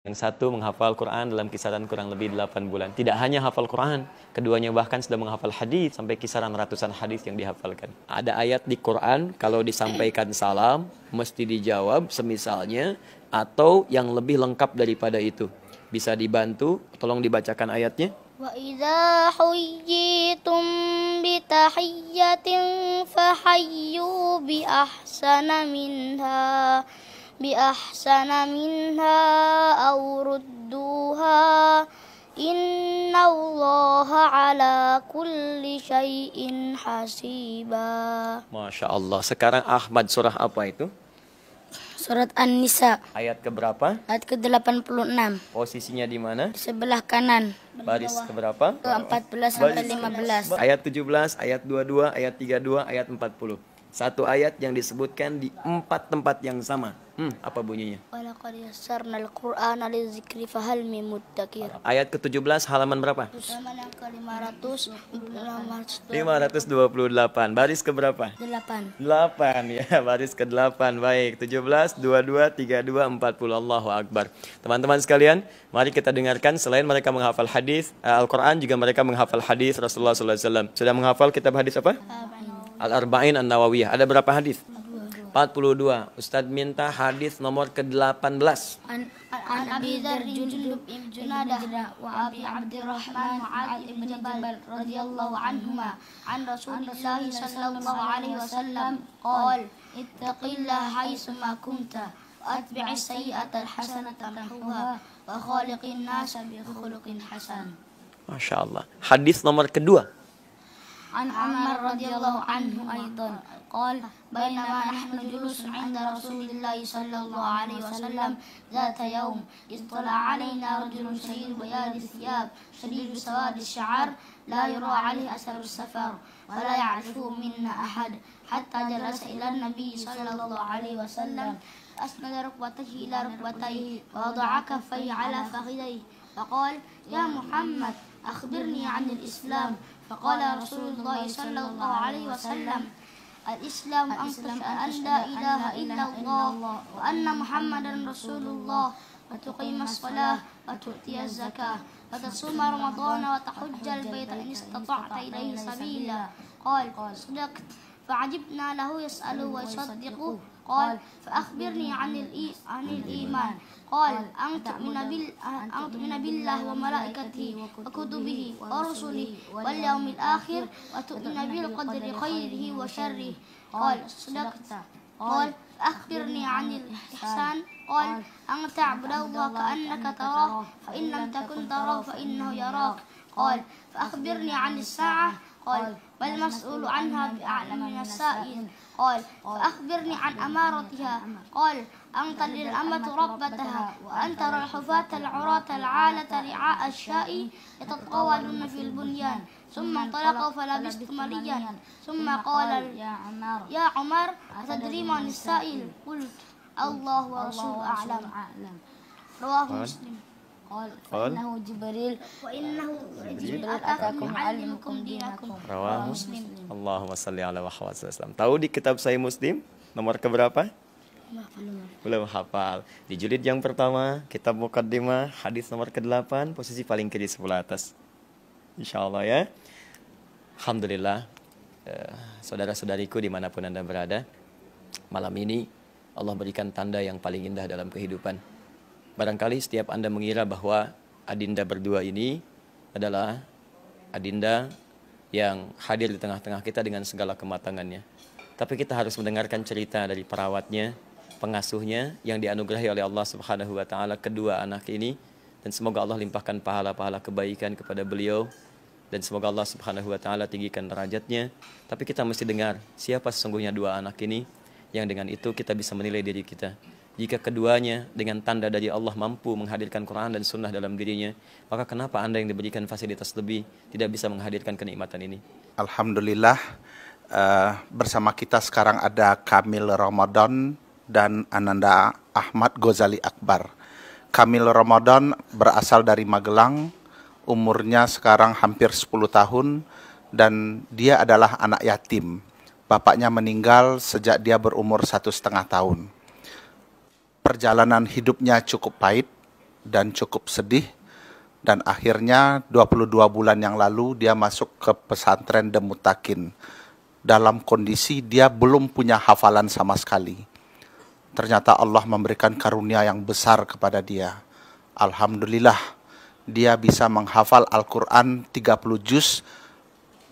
Yang satu menghafal Quran dalam kisaran kurang lebih 8 bulan. Tidak hanya hafal Quran, keduanya bahkan sudah menghafal hadis sampai kisaran ratusan hadis yang dihafalkan. Ada ayat di Quran kalau disampaikan salam mesti dijawab semisalnya atau yang lebih lengkap daripada itu. Bisa dibantu, tolong dibacakan ayatnya. Wa idza huyyitum bi tahiyyatin fahayyu bi ahsana minha aw rudduha innallaha ala kulli syai'in hasiba. Masya Allah. Sekarang Ahmad, surah apa itu? Surat An-Nisa Ayat keberapa? ayat ke-86. Posisinya di mana? Di sebelah kanan. Baris keberapa? Ke-14 sampai 15. Ayat 17, ayat 22, ayat 32, ayat 40. Satu ayat yang disebutkan di 4 tempat yang sama. Apa bunyinya? Walaqad yassarnal Qur'ana lidzikri fahal min muddakir. Ayat ke-17 halaman berapa? Halaman yang ke-528. 528. Baris keberapa? 8 ya, baris ke-8. Baik, 17, 22, 32, 40. Allahu Akbar. Teman-teman sekalian, mari kita dengarkan selain mereka menghafal hadis Al-Qur'an, juga mereka menghafal hadis Rasulullah SAW. Sudah menghafal kitab hadis apa? Al-Arba'in An-Nawawiyah. Ada berapa hadis? 42. Ustadz minta hadis nomor ke-18. An Abi Dzar Jundub ibn Junadah wa Abi Abdurrahman Mu'adz ibn Jabal radhiyallahu anhuma an Rasulillah sallallahu alaihi wasallam qala ittaqillaha haitsu ma kunta wa atbi'is sayyi'ata al-hasanata tamhuha wa khaliqin nasa bi khuluqin hasan. Masya Allah. Hadis nomor kedua. عن عمر رضي الله عنه أيضا قال بينما نحن جلوس عند رسول الله صلى الله عليه وسلم ذات يوم اطلع علينا رجل شديد بياض الثياب شديد سواد الشعر لا يرى عليه أثر السفر ولا يعرفه منا أحد حتى جلس إلى النبي صلى الله عليه وسلم أسند ركبتيه إلى ركبتيه ووضع كفيه على فخذيه فقال يا محمد أخبرني عن الإسلام فقال رسول الله صلى الله عليه وسلم الإسلام أن تشهد أن لا إله إلا الله وأن محمدا رسول الله وتقيم الصلاة وتؤتي الزكاة وتصوم رمضان وتحج البيت إن استطعت إليه سبيلا قال صدقت فعجبنا له يسأله ويصدقه قال فأخبرني عن الإيمان قال أن تؤمن بالله وملائكته وكتبه ورسله واليوم الآخر وتؤمن بالقدر خيره وشره قال صدقت قال فأخبرني عن الإحسان قال أن تعبد الله كأنك تراه فإن لم تكن تراه فإنه يراك قال فأخبرني عن الساعة قال بل المسؤول عنها بأعلم من السائل قال فأخبرني عن أمارتها قال أن تلد الأمة ربتها وأن ترى الحفاة العراة العالة رعاء الشاء يتطاولون في البنيان ثم انطلقوا فلبثت مليا ثم قال يا عمر أتدري من السائل قلت الله ورسوله أعلم رواه مسلم قال فإنه جبريل أتاكم يعلمكم دينكم رواه مسلم. Allahumma salli ala Muhammad SAW. Tahu di kitab Sahih Muslim nomor keberapa? Belum hafal. Di jilid yang pertama, kitab Muqaddimah, hadis nomor ke-8, posisi paling kiri sebelah atas. Insyaallah ya. Alhamdulillah, saudara-saudariku dimanapun Anda berada, malam ini Allah berikan tanda yang paling indah dalam kehidupan. Barangkali setiap Anda mengira bahwa adinda berdua ini adalah adinda yang hadir di tengah-tengah kita dengan segala kematangannya. Tapi kita harus mendengarkan cerita dari perawatnya, pengasuhnya yang dianugerahi oleh Allah Subhanahu wa taala kedua anak ini, dan semoga Allah limpahkan pahala-pahala kebaikan kepada beliau dan semoga Allah Subhanahu wa taala tinggikan derajatnya. Tapi kita mesti dengar siapa sesungguhnya dua anak ini, yang dengan itu kita bisa menilai diri kita. Jika keduanya dengan tanda dari Allah mampu menghadirkan Quran dan Sunnah dalam dirinya, maka kenapa Anda yang diberikan fasilitas lebih tidak bisa menghadirkan kenikmatan ini? Alhamdulillah, bersama kita sekarang ada Kamil Ramadan dan Ananda Ahmad Ghazali Akbar. Kamil Ramadan berasal dari Magelang, umurnya sekarang hampir 10 tahun, dan dia adalah anak yatim. Bapaknya meninggal sejak dia berumur 1,5 tahun. Perjalanan hidupnya cukup pahit, dan cukup sedih. Dan akhirnya 22 bulan yang lalu dia masuk ke pesantren Demutakin. Dalam kondisi dia belum punya hafalan sama sekali. Ternyata Allah memberikan karunia yang besar kepada dia. Alhamdulillah, dia bisa menghafal Al-Quran 30 juz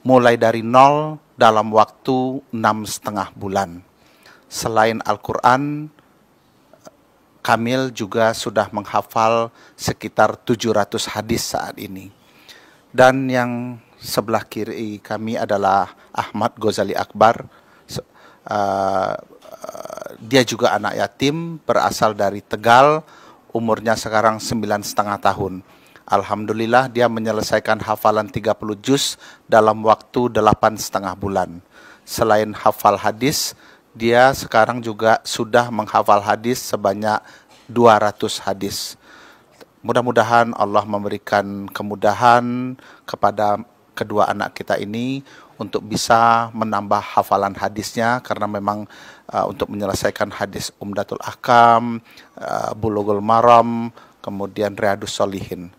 mulai dari nol dalam waktu 6,5 bulan. Selain Al-Quran, Kamil juga sudah menghafal sekitar 700 hadis saat ini. Dan yang sebelah kiri kami adalah Ahmad Ghazali Akbar. Dia juga anak yatim, berasal dari Tegal, umurnya sekarang 9,5 tahun. Alhamdulillah dia menyelesaikan hafalan 30 juz dalam waktu 8,5 bulan. Selain hafal hadis, dia sekarang juga sudah menghafal hadis sebanyak 200 hadis. Mudah-mudahan Allah memberikan kemudahan kepada kedua anak kita ini untuk bisa menambah hafalan hadisnya, karena memang untuk menyelesaikan hadis Umdatul Ahkam, Bulughul Maram, kemudian Riyadhus Shalihin.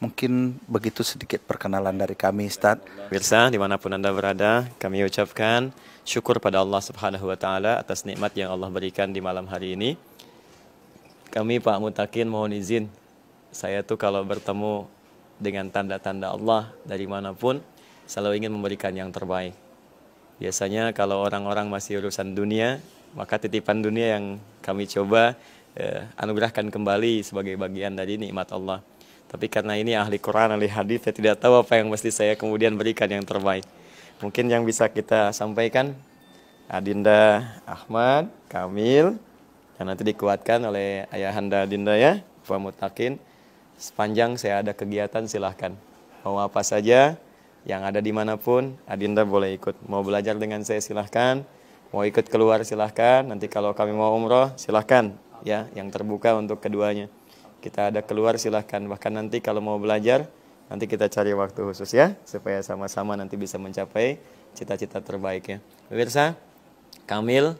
Mungkin begitu sedikit perkenalan dari kami, Ustaz. Pemirsa, dimanapun Anda berada, kami ucapkan syukur pada Allah Subhanahu wa Ta'ala atas nikmat yang Allah berikan di malam hari ini. Kami Pak Mutakin mohon izin, saya tuh kalau bertemu dengan tanda-tanda Allah dari manapun selalu ingin memberikan yang terbaik. Biasanya kalau orang-orang masih urusan dunia, maka titipan dunia yang kami coba anugerahkan kembali sebagai bagian dari nikmat Allah. Tapi karena ini ahli Quran, ahli hadis, saya tidak tahu apa yang mesti saya kemudian berikan yang terbaik. Mungkin yang bisa kita sampaikan Adinda Ahmad, Kamil, dan nanti dikuatkan oleh ayahanda Adinda ya, Pak Mutakin. Sepanjang saya ada kegiatan silahkan. Mau apa saja, yang ada dimanapun, Adinda boleh ikut. Mau belajar dengan saya silahkan, mau ikut keluar silahkan. Nanti kalau kami mau umroh silahkan ya, yang terbuka untuk keduanya. Kita ada keluar silahkan. Bahkan nanti kalau mau belajar, nanti kita cari waktu khusus ya, supaya sama-sama nanti bisa mencapai cita-cita terbaiknya. Pemirsa, Kamil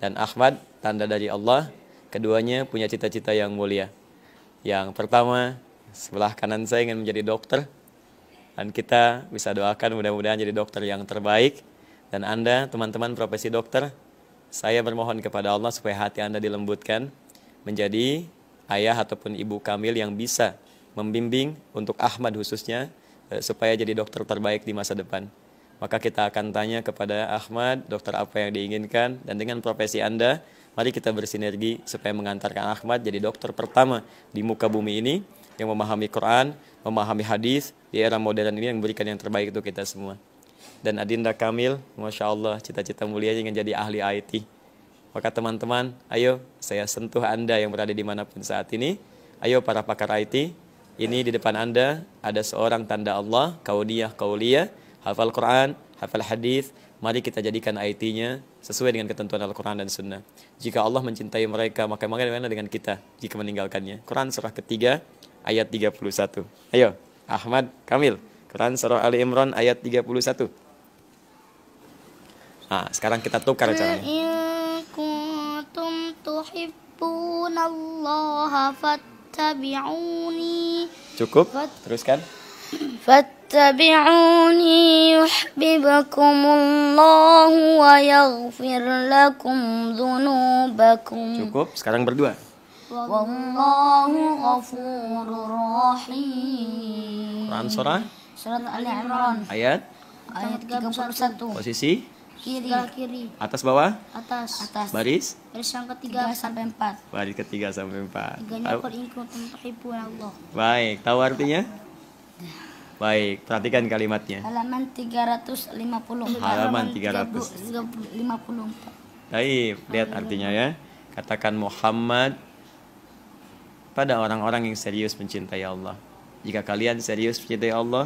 dan Ahmad, tanda dari Allah, keduanya punya cita-cita yang mulia. Yang pertama, sebelah kanan saya ingin menjadi dokter, dan kita bisa doakan mudah-mudahan jadi dokter yang terbaik. Dan Anda, teman-teman profesi dokter, saya bermohon kepada Allah supaya hati Anda dilembutkan menjadi ayah ataupun ibu Kamil yang bisa membimbing untuk Ahmad khususnya supaya jadi dokter terbaik di masa depan. Maka kita akan tanya kepada Ahmad, dokter apa yang diinginkan, dan dengan profesi Anda, mari kita bersinergi supaya mengantarkan Ahmad jadi dokter pertama di muka bumi ini yang memahami Quran, memahami hadis di era modern ini, yang memberikan yang terbaik untuk kita semua. Dan Adinda Kamil, Masya Allah, cita-cita mulianya ingin jadi ahli IT. Maka teman-teman, ayo saya sentuh Anda yang berada dimanapun saat ini. Ayo para pakar IT, ini di depan Anda ada seorang tanda Allah, kauliyah, hafal Quran, hafal hadis. Mari kita jadikan IT-nya sesuai dengan ketentuan Al-Quran dan Sunnah. Jika Allah mencintai mereka, maka bagaimana dengan kita jika meninggalkannya? Quran surah ketiga ayat 31. Ayo, Ahmad, Kamil, Quran surah Ali Imran ayat 31. Nah, sekarang kita tukar caranya. Kuntum tuhibbunallaha fattabi'uni. Cukup? Teruskan. Fattabi'uni yuhibbukumullahu wa yaghfir lakum dzunubakum. Cukup, sekarang berdua. Wallahu ghafurur rahim. Quran surah Surat Ali Imran ayat 31. posisi Kiri. atas bawah, Atas. baris Yang ketiga sampai 4. baris ketiga sampai 4. Tiganya qul in kuntum tuhibbunallah. Baik, tahu artinya? Baik, perhatikan kalimatnya. Halaman 350. Halaman 300. 354. Baik, lihat artinya ya. Katakan Muhammad pada orang-orang yang serius mencintai Allah. Jika kalian serius mencintai Allah,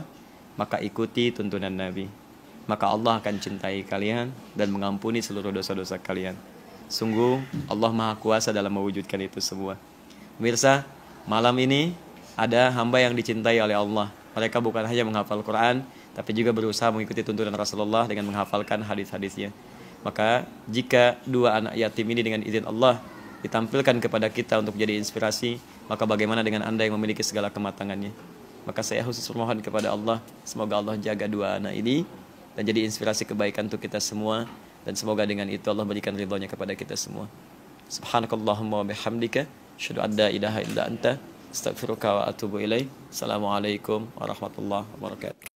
maka ikuti tuntunan Nabi. Maka Allah akan cintai kalian dan mengampuni seluruh dosa-dosa kalian. Sungguh Allah Maha Kuasa dalam mewujudkan itu semua. Pemirsa, malam ini ada hamba yang dicintai oleh Allah. Mereka bukan hanya menghafal Quran, tapi juga berusaha mengikuti tuntunan Rasulullah dengan menghafalkan hadis-hadisnya. Maka jika dua anak yatim ini dengan izin Allah ditampilkan kepada kita untuk jadi inspirasi, Maka bagaimana dengan Anda yang memiliki segala kematangannya? Maka saya khusus bermohon kepada Allah, semoga Allah jaga dua anak ini dan jadi inspirasi kebaikan untuk kita semua, dan semoga dengan itu Allah berikan ridhonya kepada kita semua. Subhanakallahumma wa bihamdika, asyhadu an la ilaha illa anta, astaghfiruka wa atubu ilaik. Assalamualaikum warahmatullahi wabarakatuh.